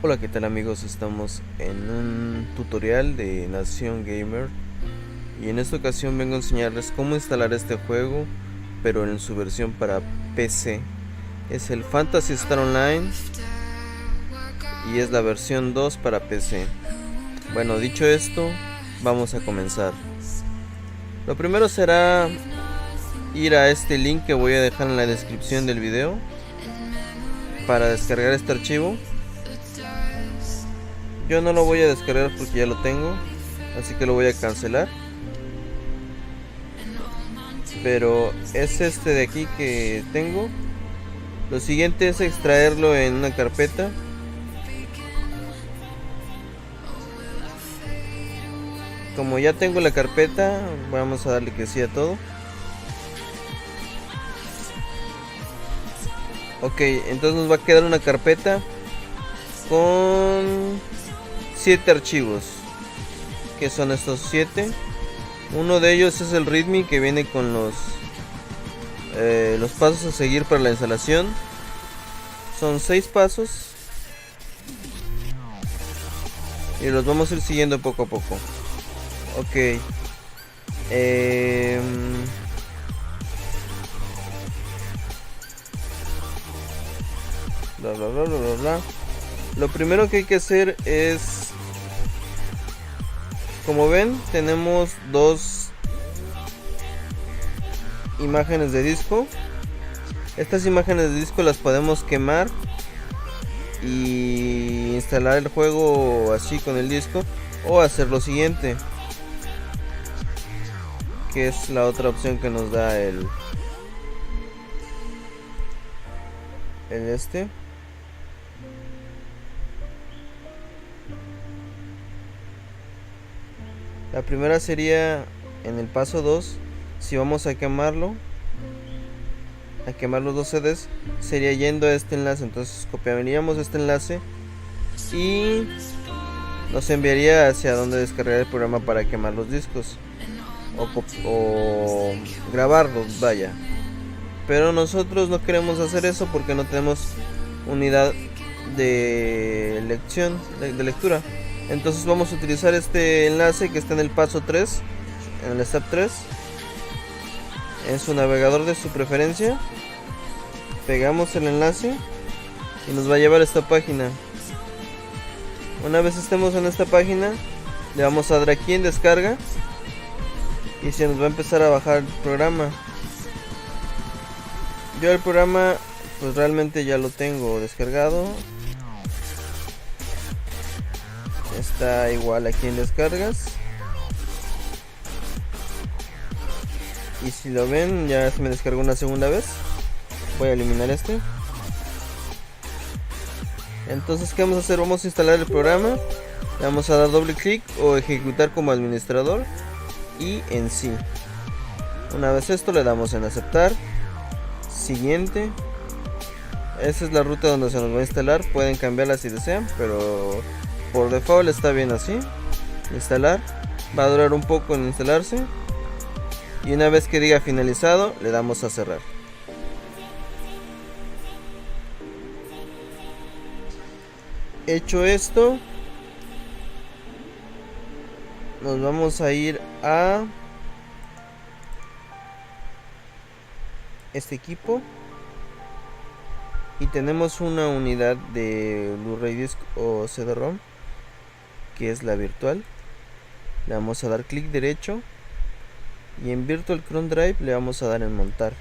Hola, ¿qué tal amigos? Estamos en un tutorial de Nación Gamer y en esta ocasión vengo a enseñarles cómo instalar este juego, pero en su versión para PC. Es el Phantasy Star Online y es la versión 2 para PC. Bueno, dicho esto, vamos a comenzar. Lo primero será ir a este link que voy a dejar en la descripción del video para descargar este archivo. Yo no lo voy a descargar porque ya lo tengo, así que lo voy a cancelar. Pero es este de aquí que tengo. Lo siguiente es extraerlo en una carpeta. Como ya tengo la carpeta, vamos a darle que sí a todo. Ok, entonces nos va a quedar una carpeta con 7 archivos. Que son estos 7. Uno de ellos es el README que viene con los pasos a seguir para la instalación. Son 6 pasos y los vamos a ir siguiendo poco a poco. Ok. Bla bla bla bla bla bla. Lo primero que hay que hacer es, como ven, tenemos dos imágenes de disco. Estas imágenes de disco las podemos quemar y instalar el juego así con el disco, o hacer lo siguiente, que es la otra opción que nos da el este. La primera sería en el paso 2, si vamos a quemar los dos CDs, sería yendo a este enlace. Entonces copiaríamos este enlace y nos enviaría hacia donde descargar el programa para quemar los discos o grabarlos, vaya. Pero nosotros no queremos hacer eso porque no tenemos unidad de lectura. Entonces vamos a utilizar este enlace que está en el paso 3, en el step 3, en su navegador de su preferencia. Pegamos el enlace y nos va a llevar a esta página. Una vez estemos en esta página, le vamos a dar aquí en descarga y se nos va a empezar a bajar el programa. Yo el programa pues realmente ya lo tengo descargado. Está igual aquí en descargas. Y si lo ven, ya se me descargó una segunda vez. Voy a eliminar este. Entonces, ¿qué vamos a hacer? Vamos a instalar el programa. Le vamos a dar doble clic o ejecutar como administrador. Y en sí. Una vez esto, le damos en aceptar. Siguiente. Esa es la ruta donde se nos va a instalar. Pueden cambiarla si desean, pero por default está bien así. Instalar. Va a durar un poco en instalarse. Y una vez que diga finalizado, le damos a cerrar. Hecho esto, nos vamos a ir a este equipo y tenemos una unidad de Blu-ray disc o CD-ROM, que es la virtual. Le vamos a dar clic derecho y en Virtual Chrome Drive le vamos a dar en montar.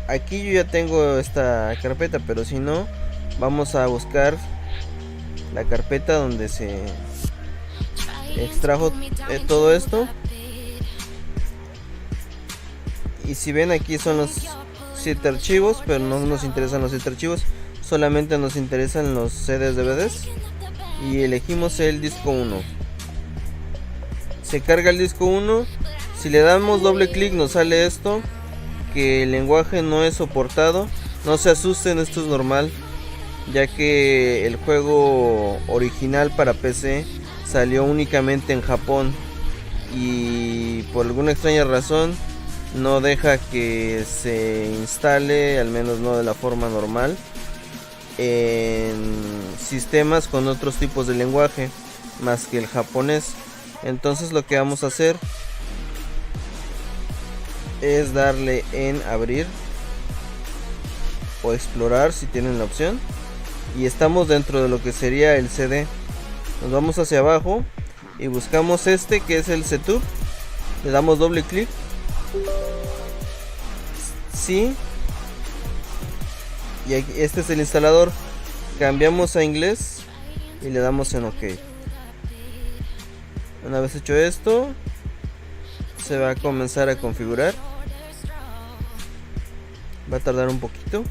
Aquí yo ya tengo esta carpeta, pero si no, vamos a buscar la carpeta donde se extrajo todo esto. Y si ven, aquí son los 7 archivos, pero no nos interesan los 7 archivos, solamente nos interesan los CDs, DVDs. Y elegimos el disco 1. Se carga el disco 1. Si le damos doble clic nos sale esto, que el lenguaje no es soportado. No se asusten, esto es normal, ya que el juego original para PC salió únicamente en Japón y por alguna extraña razón no deja que se instale, al menos no de la forma normal. en sistemas con otros tipos de lenguaje más que el japonés. Entonces lo que vamos a hacer es darle en abrir o explorar si tienen la opción, y estamos dentro de lo que sería el CD. Nos vamos hacia abajo y buscamos este que es el setup, le damos doble clic, sí, y aquí, este es el instalador. Cambiamos a inglés y le damos en OK. Una vez hecho esto, se va a comenzar a configurar. Va a tardar un poquito.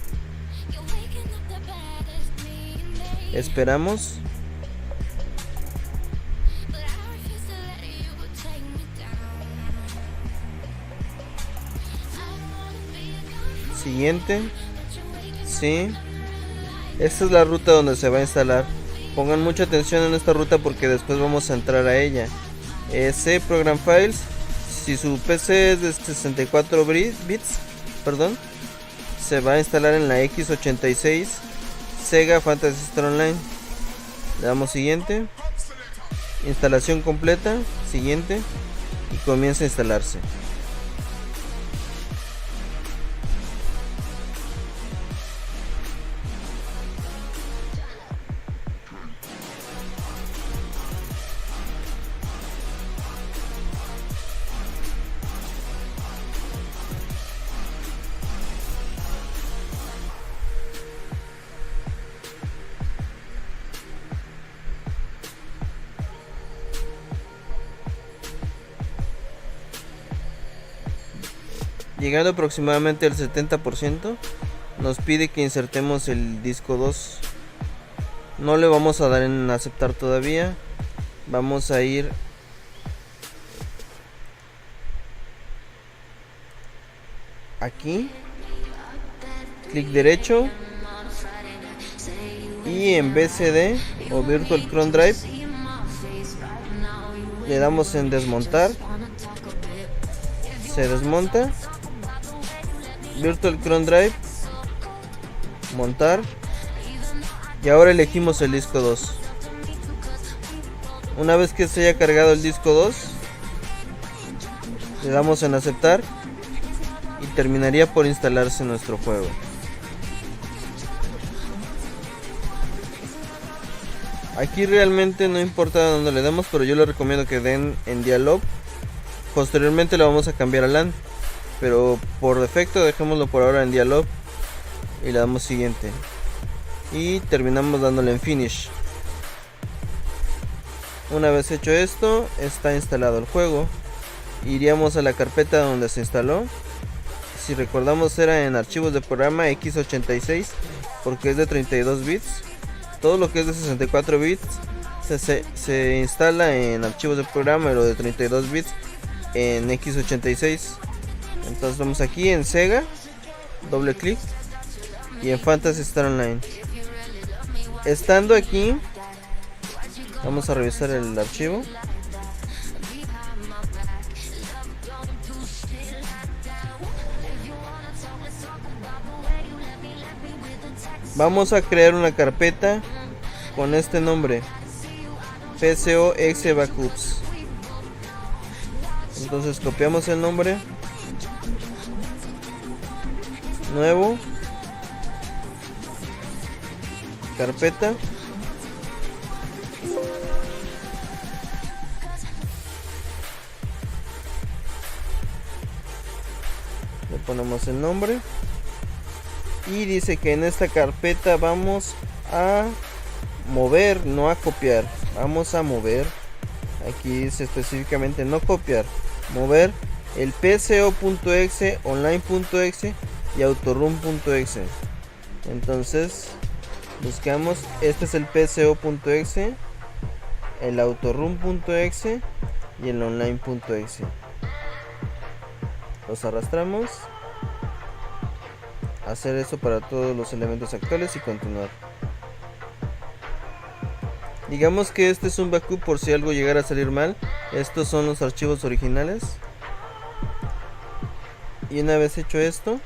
Esperamos. Siguiente. Sí. Esta es la ruta donde se va a instalar. Pongan mucha atención en esta ruta porque después vamos a entrar a ella. C Program Files. Si su PC es de 64 bits, perdón, se va a instalar en la x86 Sega Phantasy Star Online. Le damos siguiente. Instalación completa. Siguiente. Y comienza a instalarse. Llegando aproximadamente al 70%, nos pide que insertemos el disco 2. No le vamos a dar en aceptar todavía. Vamos a ir aquí, clic derecho, y en BCD o Virtual Chrome Drive le damos en desmontar. Se desmonta. Virtual Chrome Drive, montar, y ahora elegimos el disco 2. Una vez que se haya cargado el disco 2, le damos en aceptar y terminaría por instalarse nuestro juego. Aquí realmente no importa dónde le demos, pero yo les recomiendo que den en dialog. Posteriormente lo vamos a cambiar a LAN, pero por defecto dejémoslo por ahora en dialog y le damos siguiente y terminamos dándole en finish. Una vez hecho esto, está instalado el juego. Iríamos a la carpeta donde se instaló. Si recordamos, era en archivos de programa x86 porque es de 32 bits. Todo lo que es de 64 bits se instala en archivos de programa, y lo de 32 bits en x86. Entonces vamos aquí en Sega, doble clic, y en Phantasy Star Online. Estando aquí, vamos a revisar el archivo. Vamos a crear una carpeta con este nombre, PCO-exe Backups. Entonces copiamos el nombre, nuevo, carpeta, le ponemos el nombre y dice que en esta carpeta vamos a mover, no a copiar, vamos a mover. Aquí dice específicamente no copiar, mover el pco.exe, online.exe y autorun.exe. Entonces buscamos, este es el pco.exe, el autorun.exe y el online.exe. Los arrastramos, hacer eso para todos los elementos actuales y continuar. Digamos que este es un backup por si algo llegara a salir mal. Estos son los archivos originales. Y una vez hecho esto,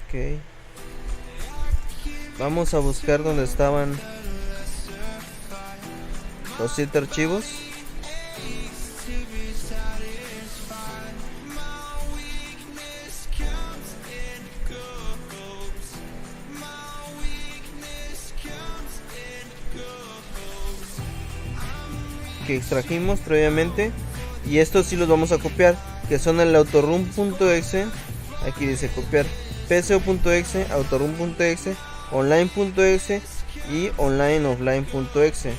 Ok. Vamos a buscar donde estaban los 7 archivos. Que extrajimos previamente, y estos sí los vamos a copiar, que son el autorun.exe. Aquí dice copiar pco.exe, autorun.exe, online.exe y onlineoffline.exe,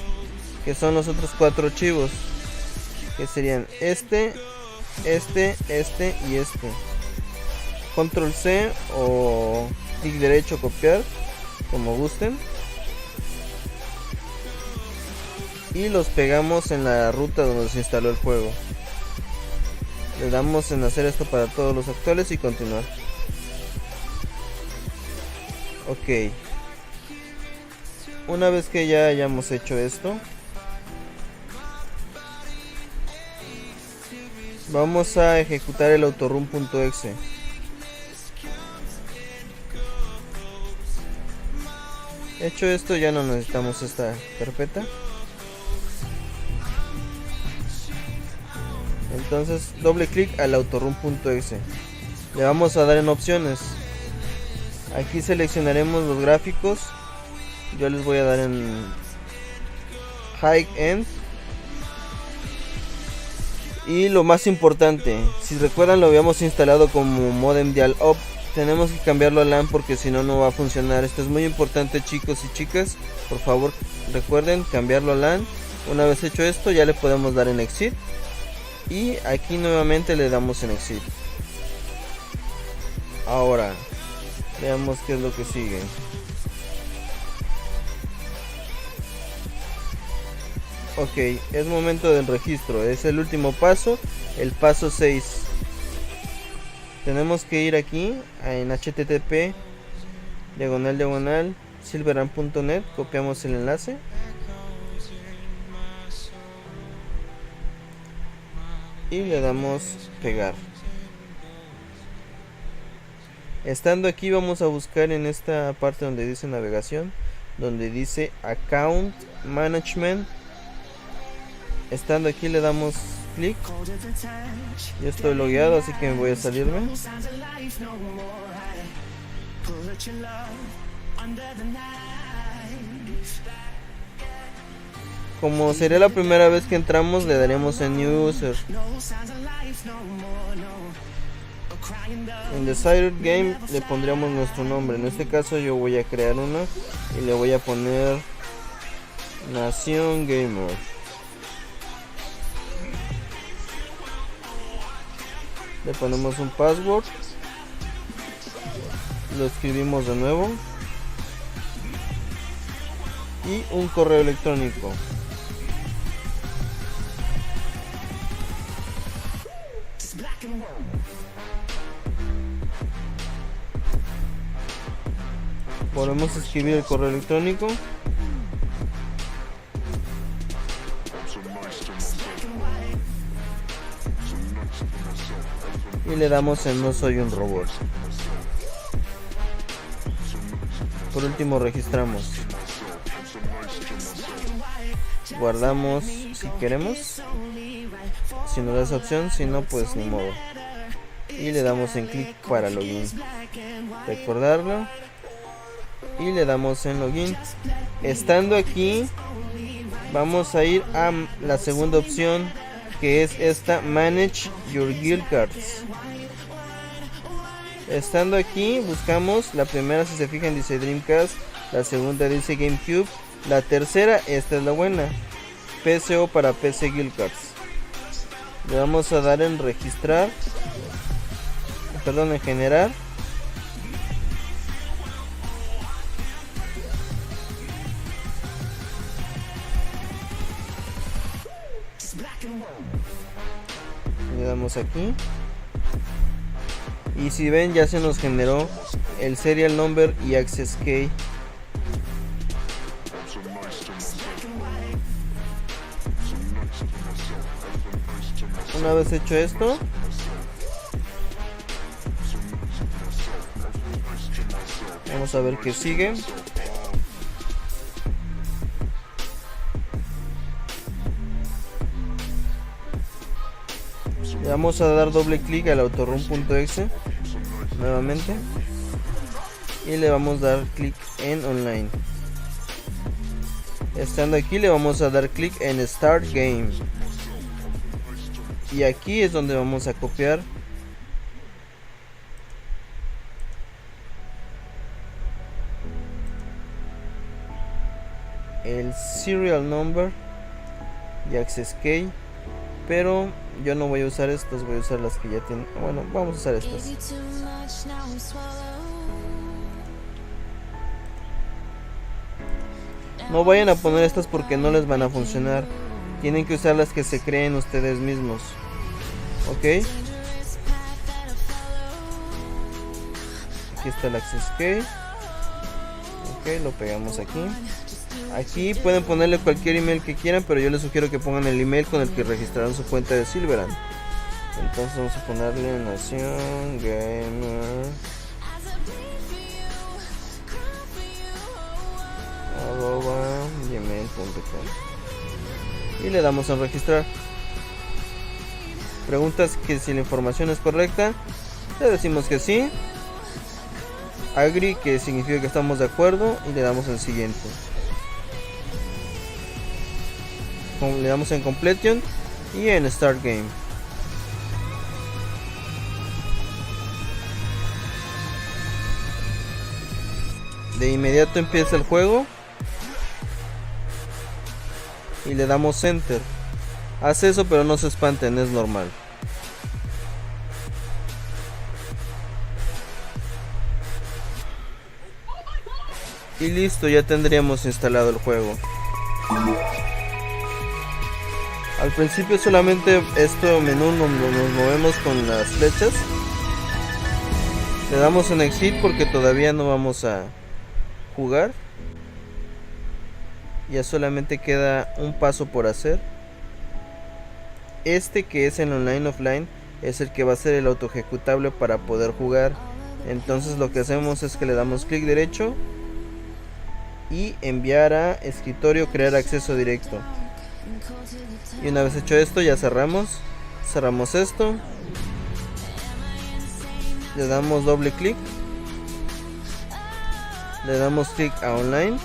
que son los otros 4 archivos, que serían este y este. Control C o clic derecho copiar, como gusten, y los pegamos en la ruta donde se instaló el juego. Le damos en hacer esto para todos los actuales y continuar. Ok. Una vez que ya hayamos hecho esto, vamos a ejecutar el autorun.exe. Hecho esto, ya no necesitamos esta carpeta. Entonces doble clic al autorun.exe. Le vamos a dar en opciones. Aquí seleccionaremos los gráficos. Yo les voy a dar en High End. Y lo más importante, si recuerdan, lo habíamos instalado como modem dial-up. Tenemos que cambiarlo a LAN porque si no, no va a funcionar. Esto es muy importante, chicos y chicas. Por favor, recuerden cambiarlo a LAN. Una vez hecho esto, ya le podemos dar en Exit. Y aquí nuevamente le damos en Exit. Ahora, veamos qué es lo que sigue. Ok, es momento del registro. Es el último paso, el paso 6. Tenemos que ir aquí en http // copiamos el enlace y le damos pegar. Estando aquí, vamos a buscar en esta parte donde dice navegación, donde dice account management. Estando aquí le damos clic. Yo estoy logueado, así que me voy a salirme. Como sería la primera vez que entramos, le daremos en New User. En Desired Game le pondríamos nuestro nombre. En este caso yo voy a crear uno y le voy a poner Nación Gamer. Le ponemos un password, lo escribimos de nuevo y un correo electrónico. Volvemos a escribir el correo electrónico. Y le damos en no soy un robot. Por último registramos. Guardamos si queremos. Si nos da esa opción, si no, pues ni modo. Y le damos en clic para login. Recordarlo. Y le damos en login. Estando aquí, vamos a ir a la segunda opción, que es esta, Manage Your Guild Cards. Estando aquí, buscamos la primera, si se fijan, dice Dreamcast. La segunda dice GameCube. La tercera, esta es la buena, PCO para PC Guild Cards. Le vamos a dar en registrar, perdón, en generar. Le damos aquí. Y si ven, ya se nos generó el serial number y access key. Una vez hecho esto, Vamos a ver qué sigue. Le vamos a dar doble clic al autorun.exe nuevamente y le vamos a dar clic en online. Estando aquí le vamos a dar clic en Start Game y aquí es donde vamos a copiar el serial number y access key, pero yo no voy a usar estas, voy a usar las que ya tienen. Bueno, vamos a usar estas. No vayan a poner estas porque no les van a funcionar. Tienen que usar las que se creen ustedes mismos. Ok. Aquí está el access key. Ok, lo pegamos aquí. Aquí pueden ponerle cualquier email que quieran, pero yo les sugiero que pongan el email con el que registraron su cuenta de Silverhand. Entonces vamos a ponerle Nación Gamer @gmail.com y le damos a registrar. Preguntas que si la información es correcta, le decimos que sí. Agree, que significa que estamos de acuerdo, y le damos al siguiente. Le damos en Completion y en Start Game. De inmediato empieza el juego y le damos Enter. Hace eso, pero no se espanten, es normal. Y listo, ya tendríamos instalado el juego. Al principio solamente este menú nos movemos con las flechas. Le damos en Exit porque todavía no vamos a jugar. Ya solamente queda un paso por hacer. Este, que es el online offline, es el que va a ser el auto ejecutable para poder jugar. Entonces lo que hacemos es que le damos clic derecho y enviar a escritorio, crear acceso directo. Y una vez hecho esto, ya cerramos esto, le damos doble clic, le damos clic a online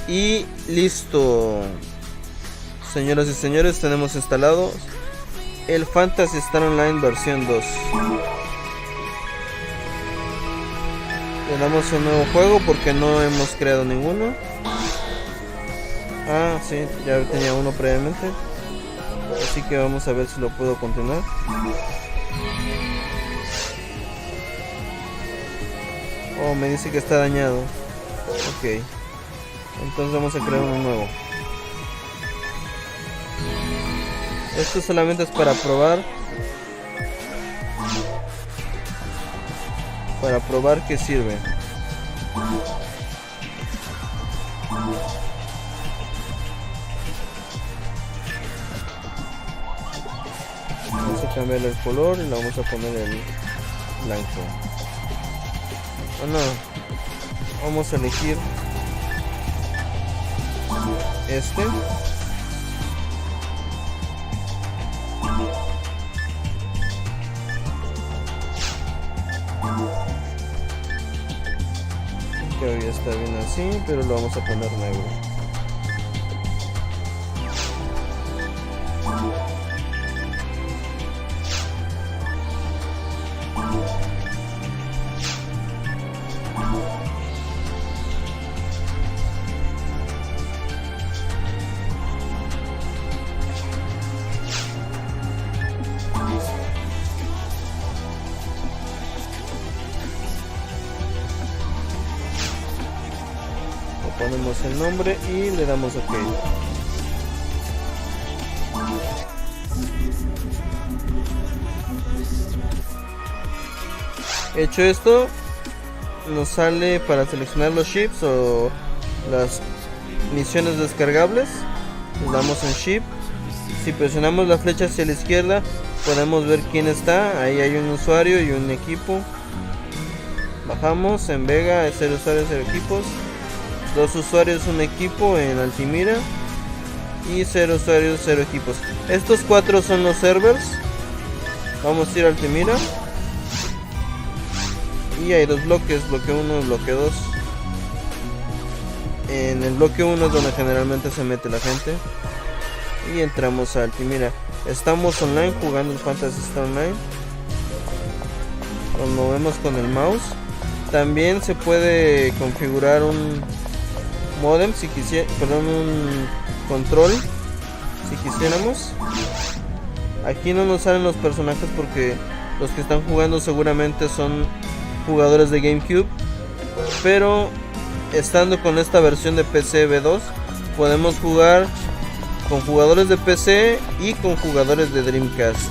y listo. Señoras y señores, tenemos instalado el Phantasy Star Online versión 2. Le damos un nuevo juego porque no hemos creado ninguno. Ah, sí, ya tenía uno previamente. Así que vamos a ver si lo puedo continuar. Oh, me dice que está dañado. Ok. Entonces vamos a crear uno nuevo. Esto solamente es para probar. Para probar que sirve. Vamos a cambiarle el color y le vamos a poner el blanco. Bueno, vamos a elegir este. Que ya está bien así, pero lo vamos a poner negro. Ponemos el nombre y le damos OK. Hecho esto, nos sale para seleccionar los ships o las misiones descargables. Le damos en ship Si presionamos la flecha hacia la izquierda podemos ver quién está. Ahí hay un usuario y un equipo. Bajamos en Vega, 0 usuarios, 0 equipos. 2 usuarios, 1 equipo en Altimira. Y 0 usuarios, 0 equipos. Estos 4 son los servers. Vamos a ir a Altimira. Y hay 2 bloques, bloque 1 y bloque 2. En el bloque 1 es donde generalmente se mete la gente. Y entramos a Altimira. Estamos online jugando el Phantasy Star Online. Nos movemos con el mouse. También se puede configurar un modem si quisiera, perdón, un control si quisiéramos. Aquí no nos salen los personajes porque los que están jugando seguramente son jugadores de GameCube, pero estando con esta versión de PC V2 podemos jugar con jugadores de PC y con jugadores de Dreamcast.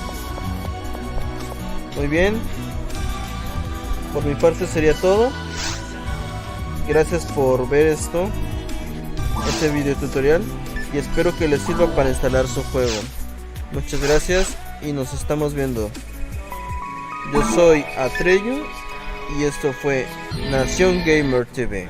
Muy bien, por mi parte sería todo. Gracias por ver este video tutorial, y espero que les sirva para instalar su juego. Muchas gracias y nos estamos viendo. Yo soy Atreyu y esto fue Nación Gamer TV.